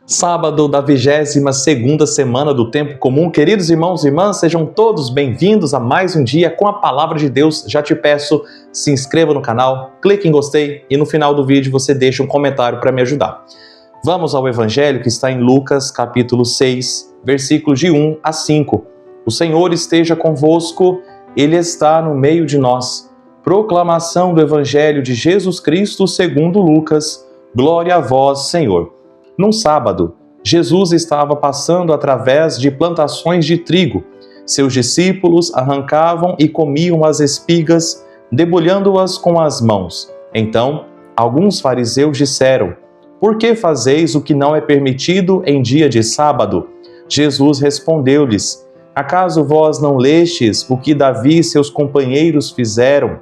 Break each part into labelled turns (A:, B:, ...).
A: Sábado da 22ª semana do Tempo Comum. Queridos irmãos e irmãs, sejam todos bem-vindos a mais um dia com a Palavra de Deus. Já te peço, se inscreva no canal, clique em gostei e no final do vídeo você deixa um comentário para me ajudar. Vamos ao Evangelho que está em Lucas, capítulo 6, versículos de 1 a 5. O Senhor esteja convosco, Ele está no meio de nós. Proclamação do Evangelho de Jesus Cristo segundo Lucas. Glória a vós, Senhor. Num sábado, Jesus estava passando através de plantações de trigo. Seus discípulos arrancavam e comiam as espigas, debulhando-as com as mãos. Então, alguns fariseus disseram: "Por que fazeis o que não é permitido em dia de sábado?" Jesus respondeu-lhes: "Acaso vós não lestes o que Davi e seus companheiros fizeram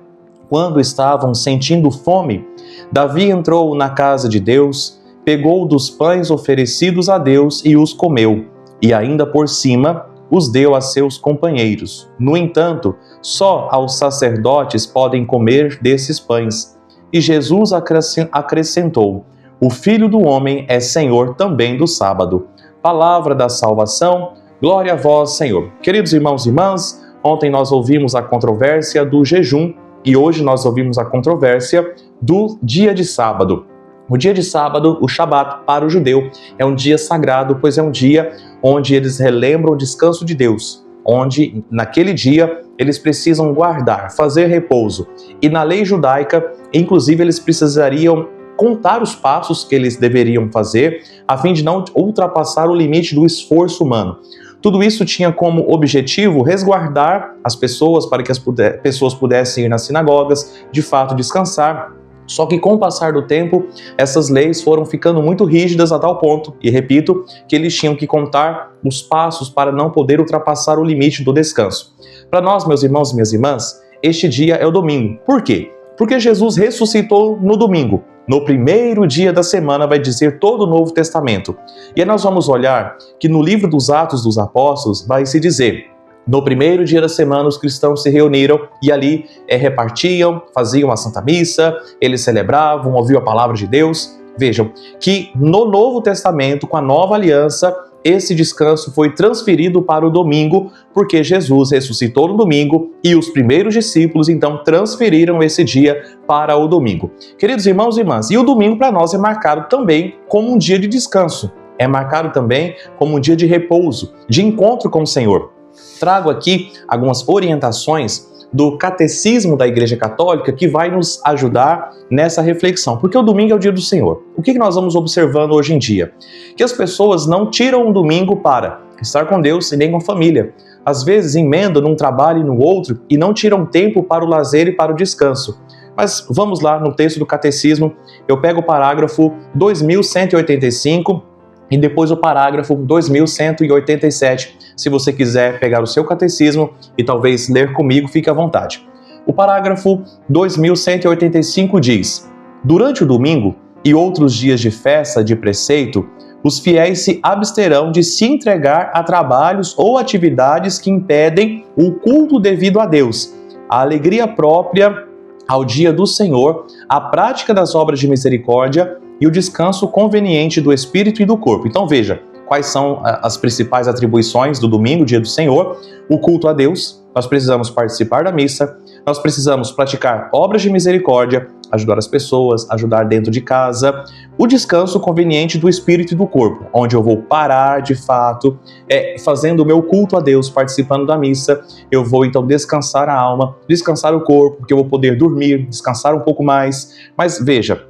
A: quando estavam sentindo fome? Davi entrou na casa de Deus, pegou dos pães oferecidos a Deus e os comeu, e ainda por cima os deu a seus companheiros. No entanto, só aos sacerdotes podem comer desses pães." E Jesus acrescentou: "O Filho do Homem é Senhor também do sábado." Palavra da salvação, glória a vós, Senhor. Queridos irmãos e irmãs, ontem nós ouvimos a controvérsia do jejum e hoje nós ouvimos a controvérsia do dia de sábado. O dia de sábado, o Shabat, para o judeu, é um dia sagrado, pois é um dia onde eles relembram o descanso de Deus, onde naquele dia eles precisam guardar, fazer repouso. E na lei judaica, inclusive, eles precisariam contar os passos que eles deveriam fazer, a fim de não ultrapassar o limite do esforço humano. Tudo isso tinha como objetivo resguardar as pessoas para que as pessoas pudessem ir nas sinagogas, de fato descansar. Só que com o passar do tempo, essas leis foram ficando muito rígidas a tal ponto, e repito, que eles tinham que contar os passos para não poder ultrapassar o limite do descanso. Para nós, meus irmãos e minhas irmãs, este dia é o domingo. Por quê? Porque Jesus ressuscitou no domingo. No primeiro dia da semana, vai dizer todo o Novo Testamento. E aí nós vamos olhar que no livro dos Atos dos Apóstolos vai se dizer: no primeiro dia da semana, os cristãos se reuniram e ali repartiam, faziam a Santa Missa, eles celebravam, ouviam a palavra de Deus. Vejam que no Novo Testamento, com a nova aliança, esse descanso foi transferido para o domingo, porque Jesus ressuscitou no domingo e os primeiros discípulos, então, transferiram esse dia para o domingo. Queridos irmãos e irmãs, e o domingo para nós é marcado também como um dia de descanso, é marcado também como um dia de repouso, de encontro com o Senhor. Trago aqui algumas orientações do Catecismo da Igreja Católica que vai nos ajudar nessa reflexão, porque o domingo é o dia do Senhor. O que nós vamos observando hoje em dia? Que as pessoas não tiram um domingo para estar com Deus e nem com a família. Às vezes emendam num trabalho e no outro e não tiram tempo para o lazer e para o descanso. Mas vamos lá no texto do Catecismo, eu pego o parágrafo 2185 e depois o parágrafo 2187. Se você quiser pegar o seu catecismo e talvez ler comigo, fique à vontade. O parágrafo 2185 diz: "Durante o domingo e outros dias de festa de preceito, os fiéis se absterão de se entregar a trabalhos ou atividades que impedem o culto devido a Deus, a alegria própria ao dia do Senhor, a prática das obras de misericórdia e o descanso conveniente do espírito e do corpo." Então veja, quais são as principais atribuições do domingo, dia do Senhor? O culto a Deus, nós precisamos participar da missa, nós precisamos praticar obras de misericórdia, ajudar as pessoas, ajudar dentro de casa, o descanso conveniente do espírito e do corpo, onde eu vou parar de fato, fazendo o meu culto a Deus, participando da missa, eu vou então descansar a alma, descansar o corpo, porque eu vou poder dormir, descansar um pouco mais. Mas veja,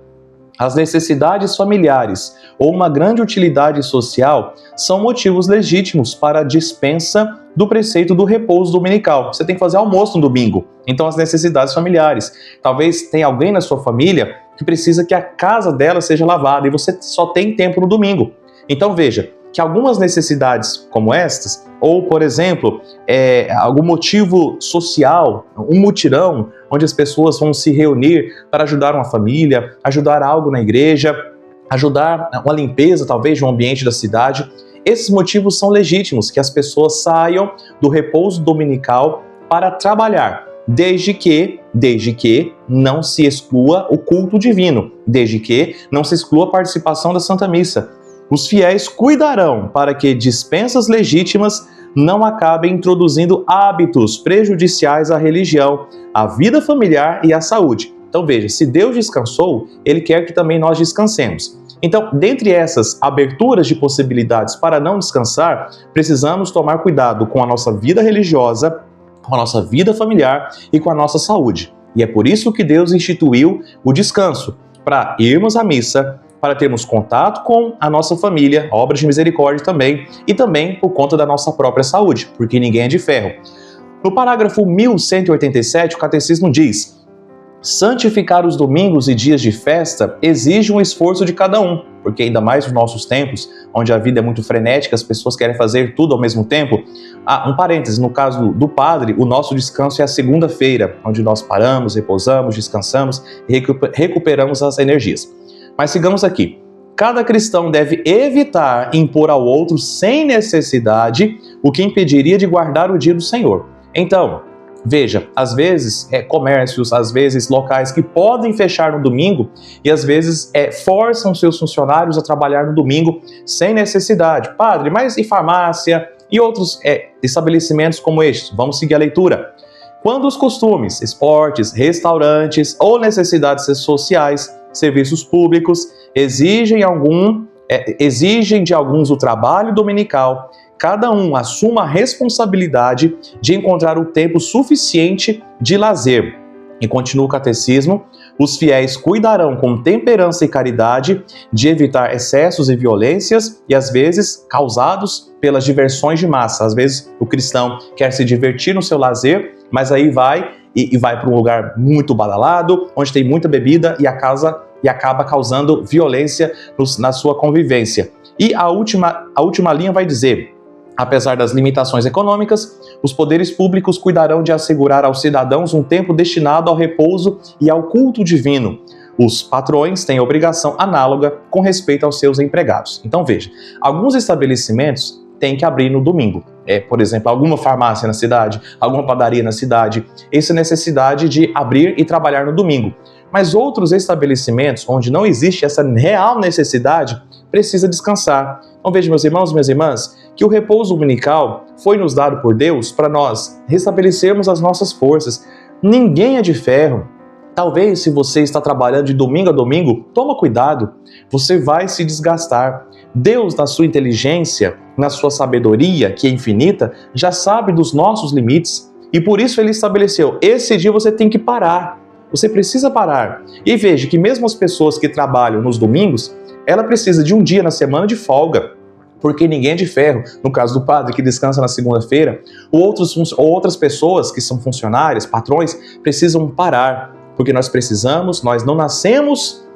A: as necessidades familiares ou uma grande utilidade social são motivos legítimos para a dispensa do preceito do repouso dominical. Você tem que fazer almoço no domingo. Então, as necessidades familiares. Talvez tenha alguém na sua família que precisa que a casa dela seja lavada e você só tem tempo no domingo. Então, veja que algumas necessidades como estas, ou, por exemplo, algum motivo social, um mutirão, onde as pessoas vão se reunir para ajudar uma família, ajudar algo na igreja, ajudar uma limpeza, talvez, de um ambiente da cidade. Esses motivos são legítimos, que as pessoas saiam do repouso dominical para trabalhar, desde que não se exclua o culto divino, desde que não se exclua a participação da Santa Missa. Os fiéis cuidarão para que dispensas legítimas não acabem introduzindo hábitos prejudiciais à religião, à vida familiar e à saúde. Então veja, se Deus descansou, Ele quer que também nós descansemos. Então, dentre essas aberturas de possibilidades para não descansar, precisamos tomar cuidado com a nossa vida religiosa, com a nossa vida familiar e com a nossa saúde. E é por isso que Deus instituiu o descanso, para irmos à missa, para termos contato com a nossa família, obras de misericórdia também, e também por conta da nossa própria saúde, porque ninguém é de ferro. No parágrafo 1187, o Catecismo diz: santificar os domingos e dias de festa exige um esforço de cada um, porque ainda mais nos nossos tempos, onde a vida é muito frenética, as pessoas querem fazer tudo ao mesmo tempo. Um parêntese, no caso do padre, o nosso descanso é a segunda-feira, onde nós paramos, repousamos, descansamos e recuperamos as energias. Mas sigamos aqui. Cada cristão deve evitar impor ao outro sem necessidade o que impediria de guardar o dia do Senhor. Então, veja, às vezes comércios, às vezes locais que podem fechar no domingo e às vezes forçam seus funcionários a trabalhar no domingo sem necessidade. Padre, mas e farmácia e outros estabelecimentos como estes? Vamos seguir a leitura. Quando os costumes, esportes, restaurantes ou necessidades sociais, serviços públicos exigem de alguns o trabalho dominical, cada um assuma a responsabilidade de encontrar o tempo suficiente de lazer. E continua o Catecismo: os fiéis cuidarão com temperança e caridade de evitar excessos e violências e às vezes causados pelas diversões de massa. Às vezes o cristão quer se divertir no seu lazer, mas aí vai para um lugar muito badalado, onde tem muita bebida e acaba causando violência na sua convivência. E a última linha vai dizer: apesar das limitações econômicas, os poderes públicos cuidarão de assegurar aos cidadãos um tempo destinado ao repouso e ao culto divino. Os patrões têm obrigação análoga com respeito aos seus empregados. Então veja, alguns estabelecimentos têm que abrir no domingo. Por exemplo, alguma farmácia na cidade, alguma padaria na cidade, essa necessidade de abrir e trabalhar no domingo. Mas outros estabelecimentos, onde não existe essa real necessidade, precisa descansar. Então veja, meus irmãos e minhas irmãs, que o repouso dominical foi nos dado por Deus para nós restabelecermos as nossas forças. Ninguém é de ferro. Talvez, se você está trabalhando de domingo a domingo, toma cuidado, você vai se desgastar. Deus, na sua inteligência, na sua sabedoria, que é infinita, já sabe dos nossos limites e por isso Ele estabeleceu: esse dia você tem que parar, você precisa parar. E veja que mesmo as pessoas que trabalham nos domingos, ela precisa de um dia na semana de folga, porque ninguém é de ferro. No caso do padre que descansa na segunda-feira, ou outras pessoas que são funcionários, patrões, precisam parar, porque nós não nascemos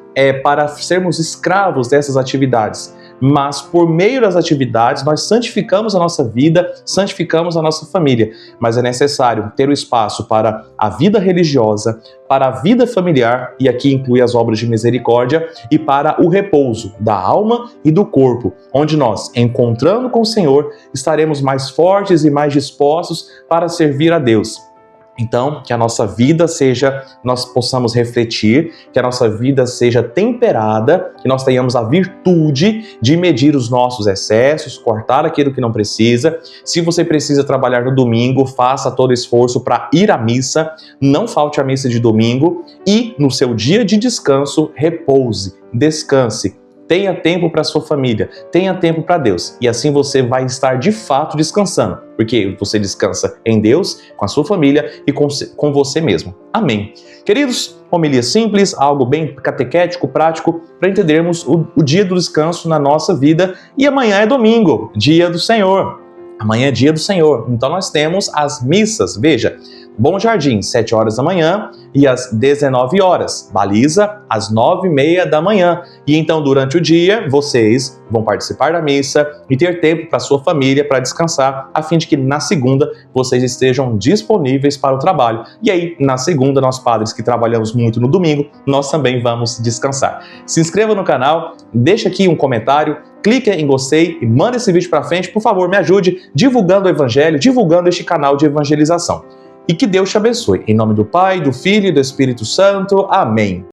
A: para sermos escravos dessas atividades, mas por meio das atividades nós santificamos a nossa vida, santificamos a nossa família. Mas é necessário ter o espaço para a vida religiosa, para a vida familiar, e aqui inclui as obras de misericórdia, e para o repouso da alma e do corpo, onde nós, encontrando com o Senhor, estaremos mais fortes e mais dispostos para servir a Deus. Então, que a nossa vida nós possamos refletir, que a nossa vida seja temperada, que nós tenhamos a virtude de medir os nossos excessos, cortar aquilo que não precisa. Se você precisa trabalhar no domingo, faça todo esforço para ir à missa, não falte à missa de domingo e no seu dia de descanso, repouse, descanse. Tenha tempo para sua família, tenha tempo para Deus. E assim você vai estar de fato descansando, porque você descansa em Deus, com a sua família e com você mesmo. Amém. Queridos, homilia simples, algo bem catequético, prático, para entendermos o dia do descanso na nossa vida. E amanhã é domingo, dia do Senhor. Amanhã é dia do Senhor. Então nós temos as missas. Veja, Bom Jardim, 7 horas da manhã e às 19 horas. Baliza, às 9h30 da manhã. E então, durante o dia, vocês vão participar da missa e ter tempo para sua família, para descansar, a fim de que na segunda vocês estejam disponíveis para o trabalho. E aí, na segunda, nós padres que trabalhamos muito no domingo, nós também vamos descansar. Se inscreva no canal, deixa aqui um comentário, clique em gostei e manda esse vídeo para frente. Por favor, me ajude divulgando o Evangelho, divulgando este canal de evangelização. E que Deus te abençoe. Em nome do Pai, do Filho e do Espírito Santo. Amém.